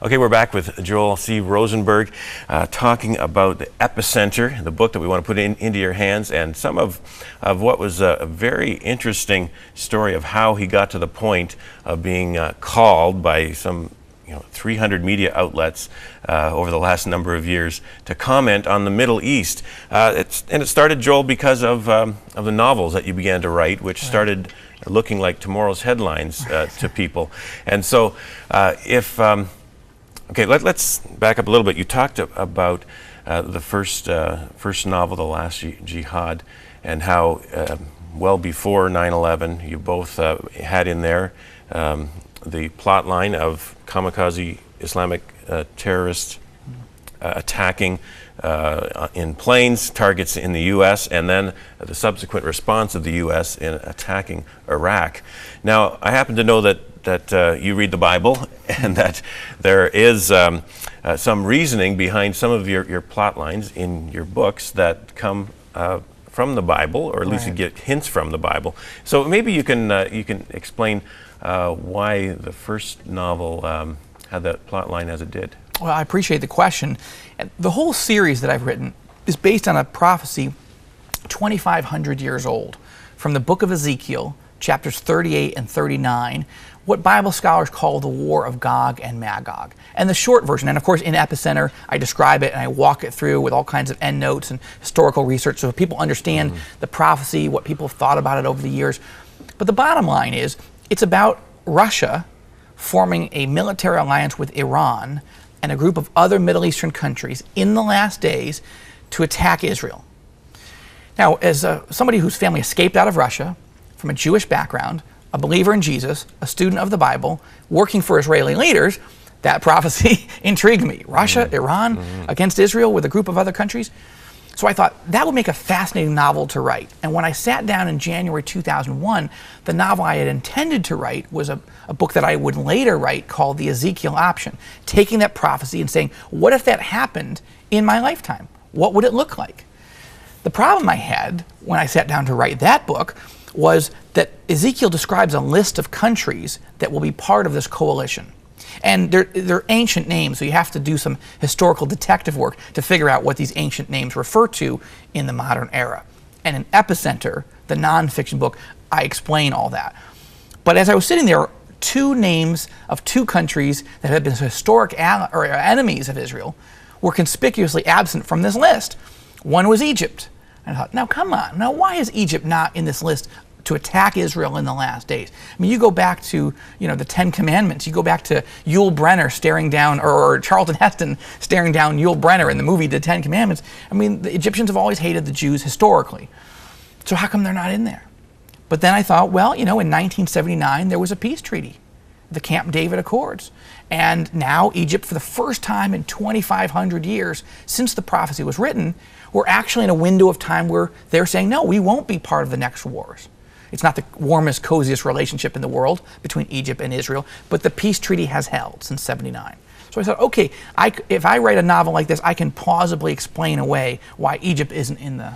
Okay, we're back with Joel C. Rosenberg talking about the Epicenter, the book that we want to put into your hands, and some of what was a very interesting story of how he got to the point of being called by some 300 media outlets over the last number of years to comment on the Middle East. And it started, Joel, because of the novels that you began to write, which started looking like tomorrow's headlines to people. And so okay, let's back up a little bit. You talked about the first novel, The Last Jihad, and how well before 9/11 you both had in there the plot line of kamikaze Islamic terrorists attacking in planes, targets in the U.S., and then the subsequent response of the U.S. in attacking Iraq. Now, I happen to know that you read the Bible and that there is some reasoning behind some of your plot lines in your books that come from the Bible, or at least you get hints from the Bible. So maybe you can explain why the first novel had that plot line as it did. Well, I appreciate the question. The whole series that I've written is based on a prophecy 2,500 years old from the book of Ezekiel, chapters 38 and 39, what Bible scholars call the War of Gog and Magog. And the short version, and of course in Epicenter, I describe it and I walk it through with all kinds of endnotes and historical research so people understand the prophecy, what people have thought about it over the years. But the bottom line is, it's about Russia forming a military alliance with Iran and a group of other Middle Eastern countries in the last days to attack Israel. Now, as somebody whose family escaped out of Russia, from a Jewish background, a believer in Jesus, a student of the Bible, working for Israeli leaders, that prophecy intrigued me. Russia, Iran, against Israel with a group of other countries. So I thought that would make a fascinating novel to write. And when I sat down in January 2001, the novel I had intended to write was a book that I would later write called The Ezekiel Option, taking that prophecy and saying, what if that happened in my lifetime? What would it look like? The problem I had when I sat down to write that book was that Ezekiel describes a list of countries that will be part of this coalition. And they're ancient names, so you have to do some historical detective work to figure out what these ancient names refer to in the modern era. And in Epicenter, the nonfiction book, I explain all that. But as I was sitting there, two names of two countries that had been historic enemies of Israel were conspicuously absent from this list. One was Egypt. And I thought, now come on, now why is Egypt not in this list to attack Israel in the last days? I mean, you go back to, the Ten Commandments. You go back to Yul Brynner staring down, or Charlton Heston staring down Yul Brynner in the movie The Ten Commandments. I mean, the Egyptians have always hated the Jews historically. So how come they're not in there? But then I thought, well, in 1979, there was a peace treaty, the Camp David Accords. And now Egypt, for the first time in 2,500 years since the prophecy was written, we're actually in a window of time where they're saying, no, we won't be part of the next wars. It's not the warmest, coziest relationship in the world between Egypt and Israel, but the peace treaty has held since '79. So I thought, okay, if I write a novel like this, I can plausibly explain away why Egypt isn't in the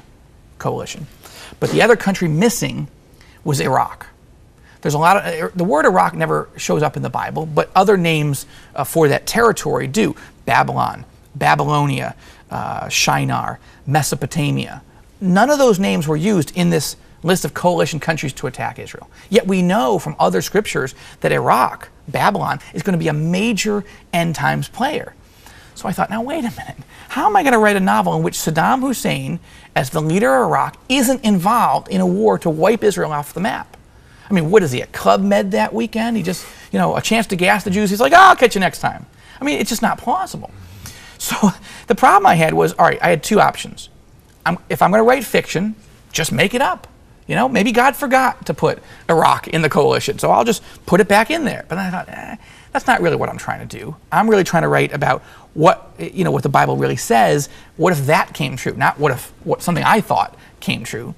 coalition. But the other country missing was Iraq. There's a lot of, the word Iraq never shows up in the Bible, but other names for that territory do. Babylon, Babylonia, Shinar, Mesopotamia. None of those names were used in this list of coalition countries to attack Israel. Yet we know from other scriptures that Iraq, Babylon, is going to be a major end times player. So I thought, now wait a minute. How am I going to write a novel in which Saddam Hussein, as the leader of Iraq, isn't involved in a war to wipe Israel off the map? I mean, what is he, at Club Med that weekend? He just, a chance to gas the Jews. He's like, I'll catch you next time. I mean, it's just not plausible. So the problem I had was, all right, I had two options. If I'm going to write fiction, just make it up. Maybe God forgot to put Iraq in the coalition, so I'll just put it back in there. But I thought, that's not really what I'm trying to do. I'm really trying to write about what the Bible really says. What if that came true? Not what something I thought came true.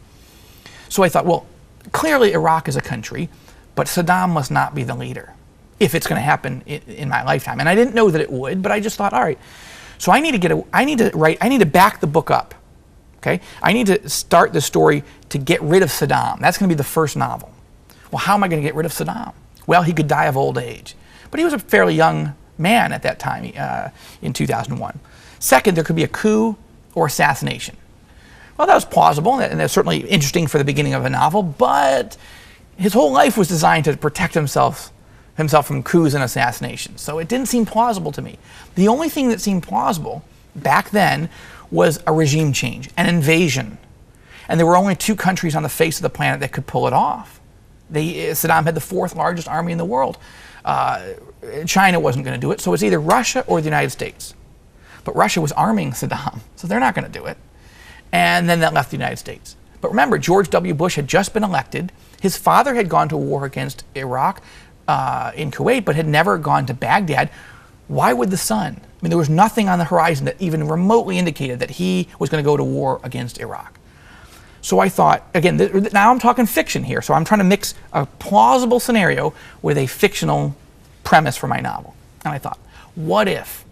So I thought, well, clearly Iraq is a country, but Saddam must not be the leader if it's going to happen in my lifetime. And I didn't know that it would, but I just thought, all right. So I need to back the book up. Okay? I need to start the story to get rid of Saddam. That's going to be the first novel. Well, how am I going to get rid of Saddam? Well, he could die of old age. But he was a fairly young man at that time in 2001. Second, there could be a coup or assassination. Well, that was plausible, and that's certainly interesting for the beginning of a novel, but his whole life was designed to protect himself from coups and assassinations, so it didn't seem plausible to me. The only thing that seemed plausible back then was a regime change, an invasion. And there were only 2 countries on the face of the planet that could pull it off. Saddam had the 4th largest army in the world. China wasn't going to do it, so it was either Russia or the United States. But Russia was arming Saddam, so they're not going to do it. And then that left the United States. But remember, George W. Bush had just been elected. His father had gone to war against Iraq in Kuwait, but had never gone to Baghdad. Why would the son? I mean, there was nothing on the horizon that even remotely indicated that he was going to go to war against Iraq. So I thought, again, now I'm talking fiction here, so I'm trying to mix a plausible scenario with a fictional premise for my novel. And I thought, what if,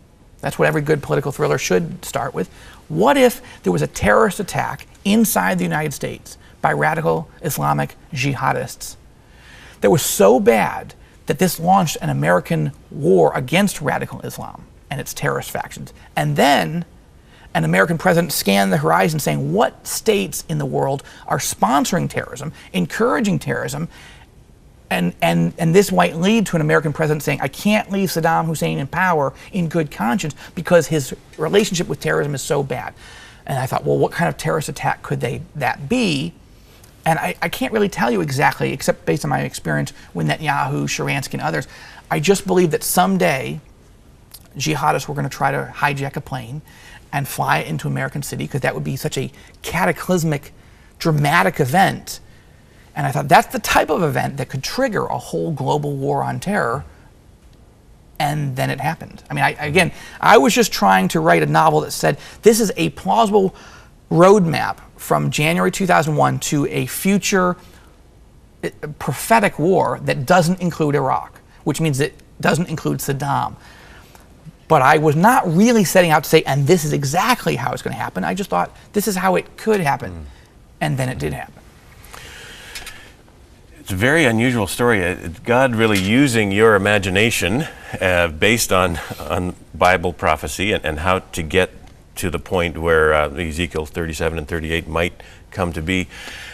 that's what every good political thriller should start with, what if there was a terrorist attack inside the United States by radical Islamic jihadists that was so bad that this launched an American war against radical Islam and its terrorist factions. And then an American president scanned the horizon saying, what states in the world are sponsoring terrorism, encouraging terrorism, and this might lead to an American president saying, I can't leave Saddam Hussein in power in good conscience because his relationship with terrorism is so bad. And I thought, well, what kind of terrorist attack could that be? And I can't really tell you exactly, except based on my experience with Netanyahu, Sharansky, and others. I just believe that someday jihadists were going to try to hijack a plane and fly it into American City, because that would be such a cataclysmic, dramatic event. And I thought that's the type of event that could trigger a whole global war on terror. And then it happened. I mean, I was just trying to write a novel that said this is a plausible roadmap from January 2001 to a future prophetic war that doesn't include Iraq, which means it doesn't include Saddam. But I was not really setting out to say, and this is exactly how it's going to happen. I just thought this is how it could happen. And then it did happen. It's a very unusual story. God really using your imagination based on Bible prophecy and how to get to the point where Ezekiel 37 and 38 might come to be,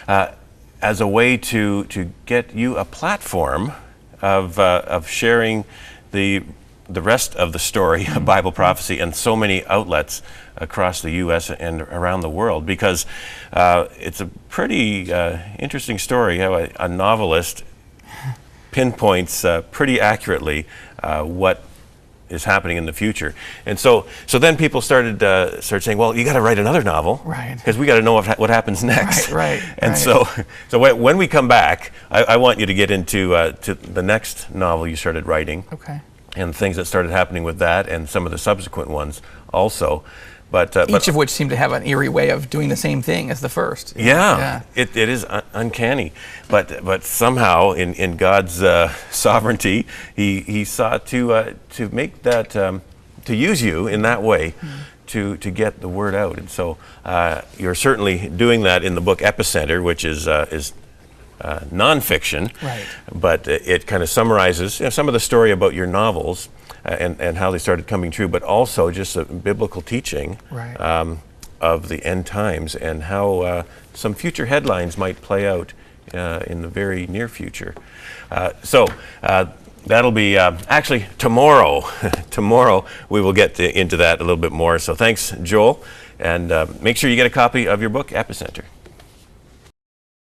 as a way to get you a platform of sharing the rest of the story of Bible prophecy and so many outlets across the U.S. and around the world, because it's a pretty interesting story how a novelist pinpoints pretty accurately what is happening in the future. And so then people started saying, well, you got to write another novel, right? Because we got to know what happens next. Right. And so when we come back, I want you to get into to the next novel you started writing. Okay. And things that started happening with that, and some of the subsequent ones also. But each of which seem to have an eerie way of doing the same thing as the first. Yeah. It is uncanny. But somehow in God's sovereignty, He sought to make that to use you in that way. To get the word out. And so you're certainly doing that in the book Epicenter, which is nonfiction, right? But it kind of summarizes some of the story about your novels and how they started coming true, but also just a biblical teaching, right, of the end times and how some future headlines might play out in the very near future. So that'll be actually tomorrow. Tomorrow we will get into that a little bit more. So thanks, Joel, and make sure you get a copy of your book, Epicenter.